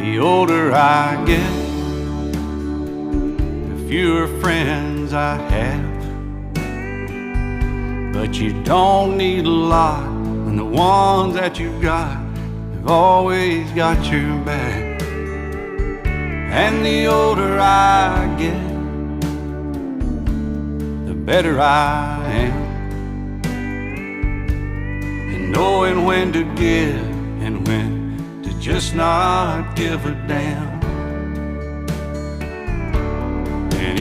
The older I get, the fewer friends I have. But you don't need a lot when the ones that you've got have always got your back. And the older I get, the better I am in knowing when to give and when to just not give a damn.